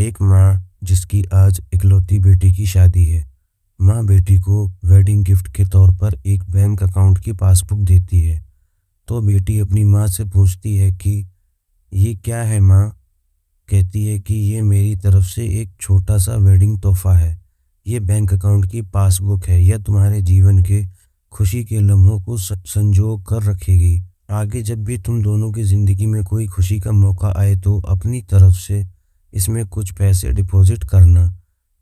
एक माँ जिसकी आज इकलौती बेटी की शादी है। माँ बेटी को वेडिंग गिफ्ट के तौर पर एक बैंक अकाउंट की पासबुक देती है। तो बेटी अपनी माँ से पूछती है कि ये क्या है माँ? कहती है कि ये मेरी तरफ से एक छोटा सा वेडिंग तोहफा है। ये बैंक अकाउंट की पासबुक है। यह तुम्हारे जीवन के खुशी के लम्हों को संजो कर रखेगी। आगे जब भी तुम दोनों की ज़िंदगी में कोई खुशी का मौका आए तो अपनी तरफ से इसमें कुछ पैसे डिपॉजिट करना।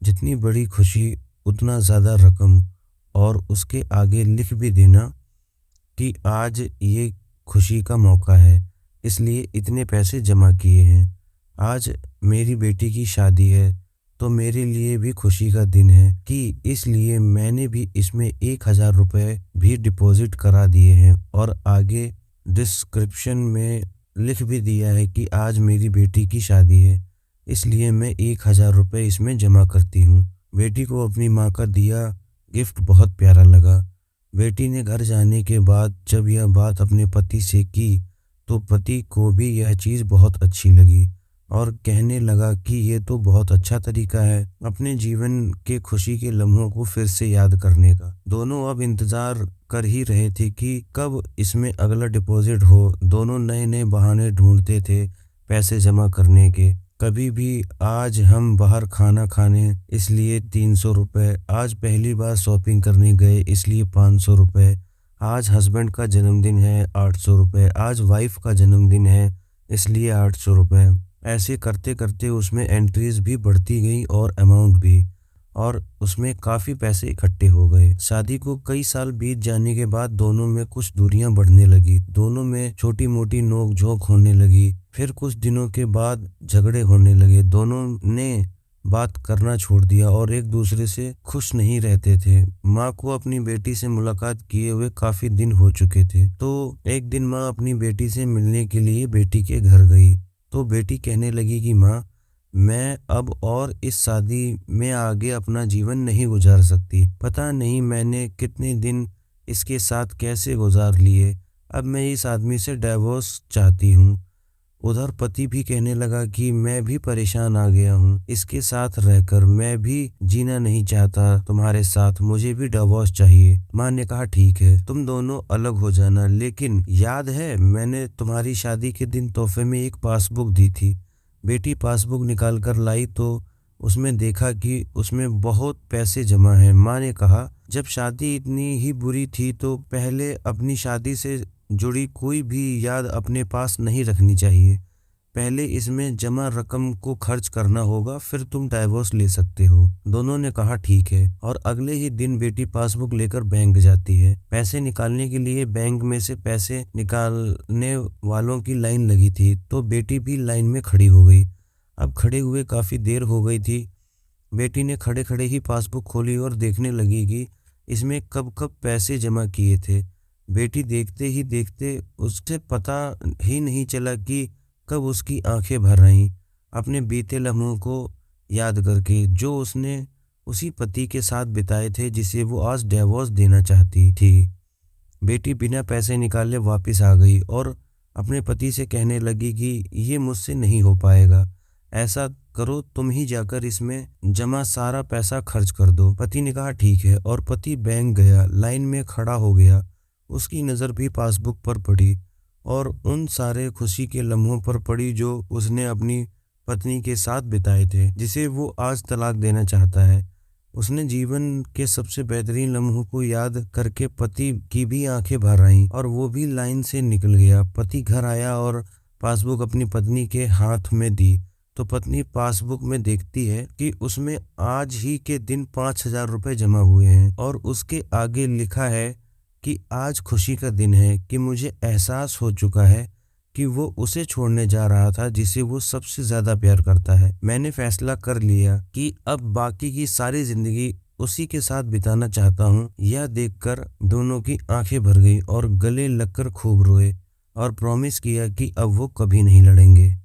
जितनी बड़ी खुशी उतना ज़्यादा रकम, और उसके आगे लिख भी देना कि आज ये खुशी का मौका है, इसलिए इतने पैसे जमा किए हैं। आज मेरी बेटी की शादी है तो मेरे लिए भी खुशी का दिन है कि इसलिए मैंने भी इसमें 1,000 रुपये भी डिपॉजिट करा दिए हैं, और आगे डिस्क्रिप्शन में लिख भी दिया है कि आज मेरी बेटी की शादी है, इसलिए मैं 1,000 रुपये इसमें जमा करती हूँ। बेटी को अपनी माँ का दिया गिफ्ट बहुत प्यारा लगा। बेटी ने घर जाने के बाद जब यह बात अपने पति से की तो पति को भी यह चीज़ बहुत अच्छी लगी और कहने लगा कि ये तो बहुत अच्छा तरीका है अपने जीवन के खुशी के लम्हों को फिर से याद करने का। दोनों अब इंतज़ार कर ही रहे थे कि कब इसमें अगला डिपॉजिट हो। दोनों नए नए बहाने ढूंढते थे पैसे जमा करने के। कभी भी आज हम बाहर खाना खाने इसलिए 300 रुपये, आज पहली बार शॉपिंग करने गए इसलिए 500 रुपये, आज हस्बैंड का जन्मदिन है 800 रुपये, आज वाइफ का जन्मदिन है इसलिए 800 रुपये। ऐसे करते करते उसमें एंट्रीज भी बढ़ती गई और अमाउंट भी, और उसमें काफ़ी पैसे इकट्ठे हो गए। शादी को कई साल बीत जाने के बाद दोनों में कुछ दूरियां बढ़ने लगी। दोनों में छोटी मोटी नोक झोंक होने लगी। फिर कुछ दिनों के बाद झगड़े होने लगे। दोनों ने बात करना छोड़ दिया और एक दूसरे से खुश नहीं रहते थे। माँ को अपनी बेटी से मुलाकात किए हुए काफ़ी दिन हो चुके थे, तो एक दिन माँ अपनी बेटी से मिलने के लिए बेटी के घर गई। तो बेटी कहने लगी कि माँ, मैं अब और इस शादी में आगे अपना जीवन नहीं गुजार सकती। पता नहीं मैंने कितने दिन इसके साथ कैसे गुजार लिए। अब मैं इस आदमी से डिवोर्स चाहती हूँ। उधर पति भी कहने लगा कि मैं भी परेशान आ गया हूँ इसके साथ रहकर, मैं भी जीना नहीं चाहता तुम्हारे साथ, मुझे भी डिवोर्स चाहिए। माँ ने कहा ठीक है, तुम दोनों अलग हो जाना, लेकिन याद है मैंने तुम्हारी शादी के दिन तोहफे में एक पासबुक दी थी। बेटी पासबुक निकाल कर लाई तो उसमें देखा कि उसमें बहुत पैसे जमा हैं। माँ ने कहा जब शादी इतनी ही बुरी थी तो पहले अपनी शादी से जुड़ी कोई भी याद अपने पास नहीं रखनी चाहिए। पहले इसमें जमा रकम को खर्च करना होगा, फिर तुम डाइवोर्स ले सकते हो। दोनों ने कहा ठीक है, और अगले ही दिन बेटी पासबुक लेकर बैंक जाती है। पैसे निकालने के लिए बैंक में से पैसे निकालने वालों की लाइन लगी थी, तो बेटी भी लाइन में खड़ी हो गई। अब खड़े हुए काफ़ी देर हो गई थी। बेटी ने खड़े खड़े ही पासबुक खोली और देखने लगी कि इसमें कब कब पैसे जमा किए थे। बेटी देखते ही देखते उससे पता ही नहीं चला कि कब उसकी आंखें भर आईं अपने बीते लम्हों को याद करके, जो उसने उसी पति के साथ बिताए थे जिसे वो आज डिवोर्स देना चाहती थी। बेटी बिना पैसे निकाले वापस आ गई और अपने पति से कहने लगी कि ये मुझसे नहीं हो पाएगा, ऐसा करो तुम ही जाकर इसमें जमा सारा पैसा खर्च कर दो। पति ने कहा ठीक है, और पति बैंक गया, लाइन में खड़ा हो गया। उसकी नज़र भी पासबुक पर पड़ी और उन सारे खुशी के लम्हों पर पड़ी जो उसने अपनी पत्नी के साथ बिताए थे, जिसे वो आज तलाक देना चाहता है। उसने जीवन के सबसे बेहतरीन लम्हों को याद करके पति की भी आंखें भर आईं और वो भी लाइन से निकल गया। पति घर आया और पासबुक अपनी पत्नी के हाथ में दी, तो पत्नी पासबुक में देखती है कि उसमें आज ही के दिन 5,000 रुपये जमा हुए हैं, और उसके आगे लिखा है कि आज खुशी का दिन है कि मुझे एहसास हो चुका है कि वो उसे छोड़ने जा रहा था जिसे वो सबसे ज़्यादा प्यार करता है। मैंने फैसला कर लिया कि अब बाकी की सारी ज़िंदगी उसी के साथ बिताना चाहता हूँ। यह देखकर दोनों की आंखें भर गई और गले लगकर खूब रोए और प्रॉमिस किया कि अब वो कभी नहीं लड़ेंगे।